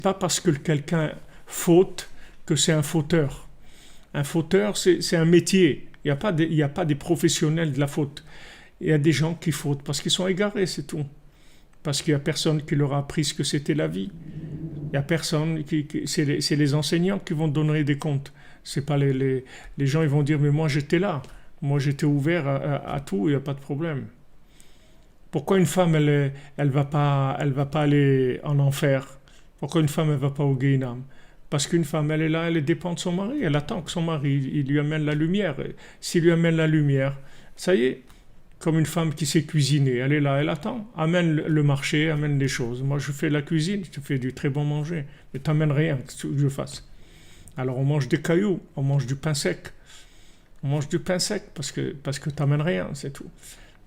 Pas parce que quelqu'un faute que c'est un fauteur. Un fauteur, c'est un métier. Il y a pas des professionnels de la faute. Il y a des gens qui fautent parce qu'ils sont égarés, c'est tout. Parce qu'il n'y a personne qui leur a appris ce que c'était la vie. Il n'y a personne c'est les enseignants qui vont donner des comptes. C'est pas les gens, ils vont dire, mais moi j'étais là. Moi j'étais ouvert à tout, il n'y a pas de problème. Pourquoi une femme, elle va pas aller en enfer? Pourquoi une femme, elle va pas au Guéhinam? Parce qu'une femme, elle est là, elle dépend de son mari. Elle attend que son mari, il lui amène la lumière. S'il lui amène la lumière, ça y est, comme une femme qui sait cuisiner, elle est là, elle attend. Amène le marché, amène les choses. Moi, je fais la cuisine, je te fais du très bon manger. Mais t'amènes rien que je fasse. Alors, on mange des cailloux, on mange du pain sec. On mange du pain sec parce que t'amènes rien, c'est tout.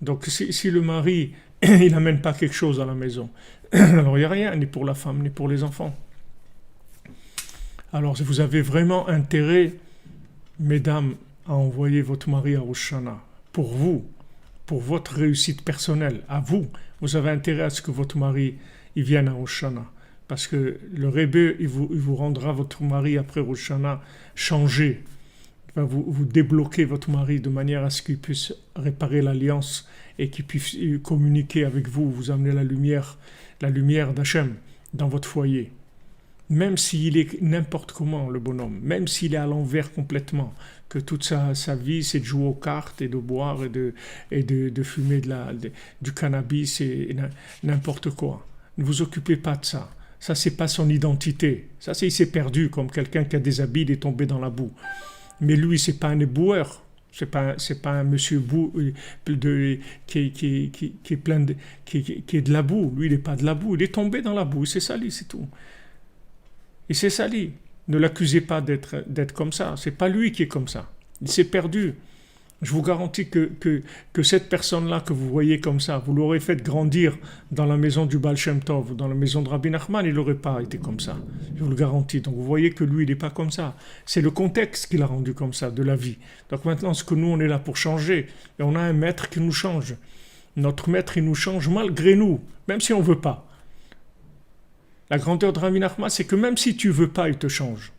Donc, si le mari, il n'amène pas quelque chose à la maison, alors il n'y a rien, ni pour la femme, ni pour les enfants. Alors, vous avez vraiment intérêt, mesdames, à envoyer votre mari à Rosh Hashanah. Pour votre réussite personnelle, à vous. Vous avez intérêt à ce que votre mari il vienne à Rosh Hashanah. Parce que le Rebbe, il vous rendra votre mari après Rosh Hashanah changé. Il va vous débloquer votre mari de manière à ce qu'il puisse réparer l'alliance et qu'il puisse communiquer avec vous, vous amener la lumière d'Hachem dans votre foyer. Même s'il est n'importe comment, le bonhomme, même s'il est à l'envers complètement, que toute sa vie, c'est de jouer aux cartes et de boire et de fumer du cannabis et n'importe quoi. Ne vous occupez pas de ça. Ça, c'est pas son identité. Ça, il s'est perdu comme quelqu'un qui a des habits et est tombé dans la boue. Mais lui, c'est pas un éboueur. C'est pas un monsieur qui est plein qui est de la boue. Lui, il n'est pas de la boue. Il est tombé dans la boue. Il s'est sali, c'est tout. Il s'est sali. Ne l'accusez pas d'être comme ça. C'est pas lui qui est comme ça. Il s'est perdu. Je vous garantis que cette personne-là que vous voyez comme ça, vous l'aurez fait grandir dans la maison du Baal Shem Tov ou dans la maison de Rabbi Nachman, il n'aurait pas été comme ça. Je vous le garantis. Donc vous voyez que lui, il n'est pas comme ça. C'est le contexte qui l'a rendu comme ça, de la vie. Donc maintenant, ce que nous, on est là pour changer. Et on a un maître qui nous change. Notre maître, il nous change malgré nous, même si on ne veut pas. La grandeur de Rabbi Nachman, c'est que même si tu ne veux pas, il te change.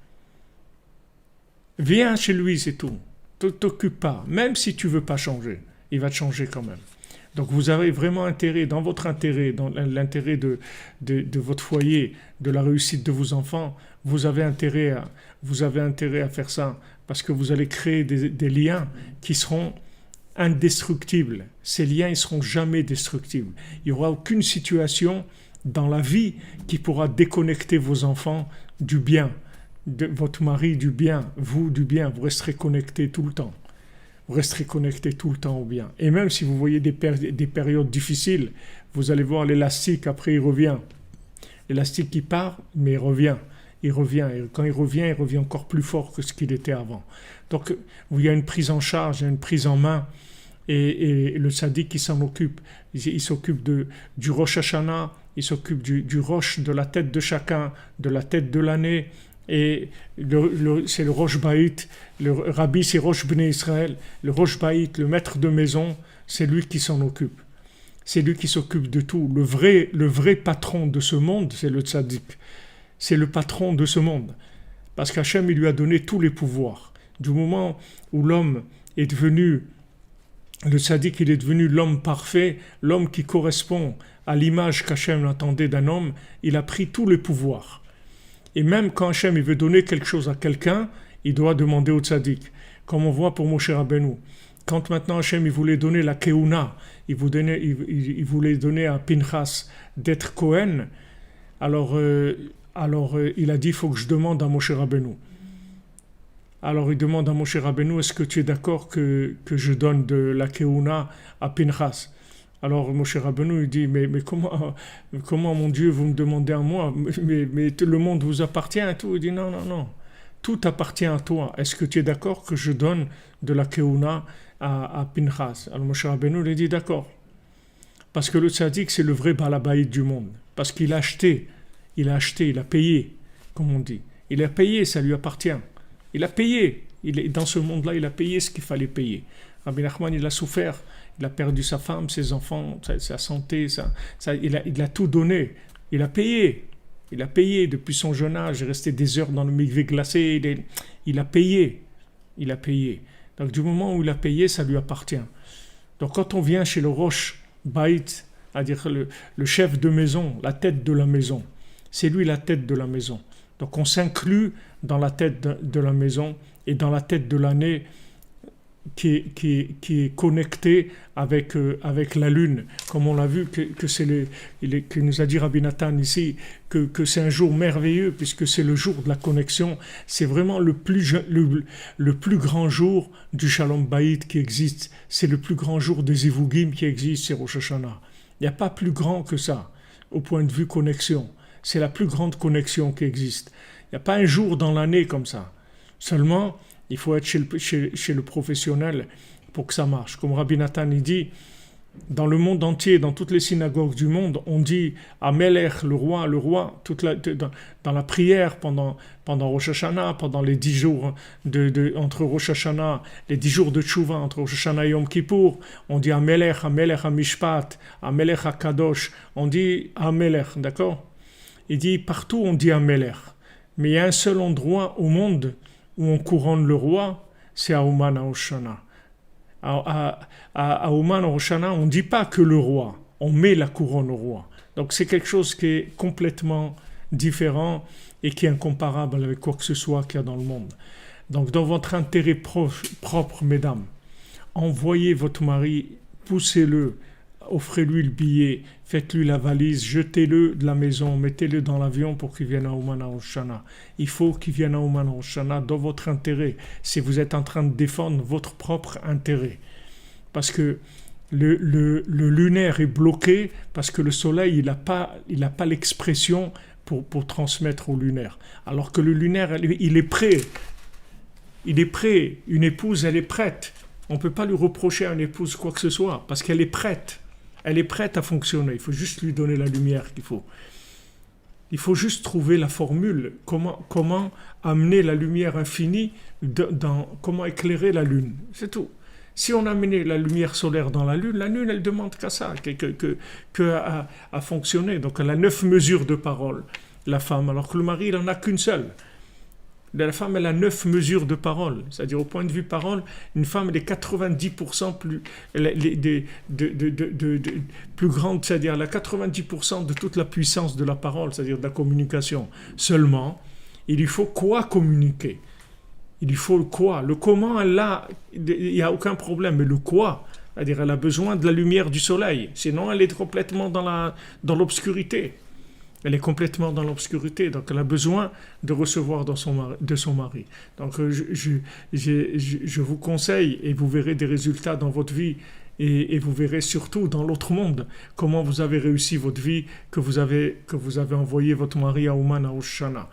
Viens chez lui, c'est tout. Ne t'occupe pas. Même si tu ne veux pas changer, il va te changer quand même. Donc vous avez vraiment intérêt, dans votre intérêt, dans l'intérêt de votre foyer, de la réussite de vos enfants, vous avez intérêt à faire ça, parce que vous allez créer des liens qui seront indestructibles. Ces liens, ils ne seront jamais destructibles. Il n'y aura aucune situation dans la vie qui pourra déconnecter vos enfants du bien, de votre mari du bien, vous du bien. Vous resterez connectés tout le temps. Vous resterez connectés tout le temps au bien. Et même si vous voyez des périodes difficiles, vous allez voir l'élastique, après il revient. L'élastique qui part, mais il revient. Il revient. Et quand il revient encore plus fort que ce qu'il était avant. Donc, il y a une prise en charge, une prise en main. Et le tzaddik qui s'en occupe, il s'occupe du Rosh Hashanah, il s'occupe du Rosh, de la tête de chacun, de la tête de l'année, et c'est le Rosh Baït, le Rabbi c'est Rosh Bnei Israël, le Rosh Baït, le maître de maison, c'est lui qui s'en occupe. C'est lui qui s'occupe de tout. Le vrai patron de ce monde, c'est le tzaddik. C'est le patron de ce monde. Parce qu'Hachem, il lui a donné tous les pouvoirs. Du moment où l'homme est devenu le tzaddik, il est devenu l'homme parfait, l'homme qui correspond à l'image qu'Hachem attendait d'un homme, il a pris tous les pouvoirs. Et même quand Hachem il veut donner quelque chose à quelqu'un, il doit demander au tzaddik. Comme on voit pour Moshe Rabbeinu. Quand maintenant Hachem il voulait donner la Keuna, il voulait donner à Pinchas d'être Kohen, alors il a dit, il faut que je demande à Moshe Rabbeinu. Alors il demande à Moshe Rabbeinu, est-ce que tu es d'accord que je donne de la Keuna à Pinchas? Alors Moshe Rabbeinu il dit, mais comment mon Dieu vous me demandez à moi, mais le monde vous appartient et tout. Il dit non, tout appartient à toi. Est-ce que tu es d'accord que je donne de la Keuna à Pinchas? Alors Moshe Rabbeinu il dit d'accord. Parce que le tzaddik c'est le vrai balabaïd du monde. Parce qu'il a acheté, il a payé, comme on dit. Il a payé, ça lui appartient. Il a payé. Dans ce monde-là, il a payé ce qu'il fallait payer. Rabbi Nachman, il a souffert. Il a perdu sa femme, ses enfants, sa santé. Il a tout donné. Il a payé. Il a payé depuis son jeune âge, il est resté des heures dans le mikvé glacé, il a payé. Il a payé. Donc du moment où il a payé, ça lui appartient. Donc quand on vient chez le Rosh Baït, c'est-à-dire le chef de maison, la tête de la maison, c'est lui la tête de la maison. Donc on s'inclut dans la tête de la maison et dans la tête de l'année qui est connectée avec la lune. Comme on l'a vu, que nous a dit Rabbi Nathan ici, que c'est un jour merveilleux puisque c'est le jour de la connexion. C'est vraiment le plus grand jour du Shalom Bayit qui existe. C'est le plus grand jour des Zivugim qui existe, c'est Rosh Hashanah. Il n'y a pas plus grand que ça, au point de vue connexion. C'est la plus grande connexion qui existe. Il n'y a pas un jour dans l'année comme ça. Seulement, il faut être chez le professionnel pour que ça marche. Comme Rabbi Nathan il dit, dans le monde entier, dans toutes les synagogues du monde, on dit Amelech, le roi, dans la prière pendant Rosh Hashanah, pendant les 10 jours entre Rosh Hashanah, les 10 jours de Tchouva, entre Rosh Hashanah et Yom Kippour, on dit Amelech, Amelech HaMishpat, Amelech HaKadosh, on dit Amelech, d'accord? Il dit partout on dit Amelech, mais il y a un seul endroit au monde où on couronne le roi, c'est à Ouman HaOshana. À Ouman HaOshana, on ne dit pas que le roi, on met la couronne au roi. Donc c'est quelque chose qui est complètement différent et qui est incomparable avec quoi que ce soit qu'il y a dans le monde. Donc dans votre intérêt propre, mesdames, envoyez votre mari, poussez-le, offrez-lui le billet, faites-lui la valise, jetez-le de la maison, mettez-le dans l'avion pour qu'il vienne à Ouman HaOshana. Il faut qu'il vienne à Ouman HaOshana dans votre intérêt, si vous êtes en train de défendre votre propre intérêt. Parce que le lunaire est bloqué, parce que le soleil, il n'a pas l'expression pour transmettre au lunaire. Alors que le lunaire, il est prêt. Il est prêt. Une épouse, elle est prête. On ne peut pas lui reprocher à une épouse quoi que ce soit, parce qu'elle est prête. Elle est prête à fonctionner. Il faut juste lui donner la lumière qu'il faut. Il faut juste trouver la formule. Comment amener la lumière infinie, comment éclairer la lune. C'est tout. Si on amenait la lumière solaire dans la lune, elle demande qu'à ça, à fonctionner. Donc elle a 9 mesures de parole, la femme, alors que le mari, il n'en a qu'une seule. La femme, elle a 9 mesures de parole. C'est-à-dire, au point de vue parole, une femme, elle est 90% plus grande, c'est-à-dire, elle a 90% de toute la puissance de la parole, c'est-à-dire de la communication. Seulement, il lui faut quoi communiquer? Il lui faut le quoi. Le comment, elle a, il n'y a aucun problème, mais le quoi, c'est-à-dire, elle a besoin de la lumière du soleil. Sinon, elle est complètement dans l'obscurité. Elle est complètement dans l'obscurité, donc elle a besoin de recevoir de son mari. Donc je vous conseille, et vous verrez des résultats dans votre vie, et vous verrez surtout dans l'autre monde, comment vous avez réussi votre vie, que vous avez envoyé votre mari à Ouman HaOshana.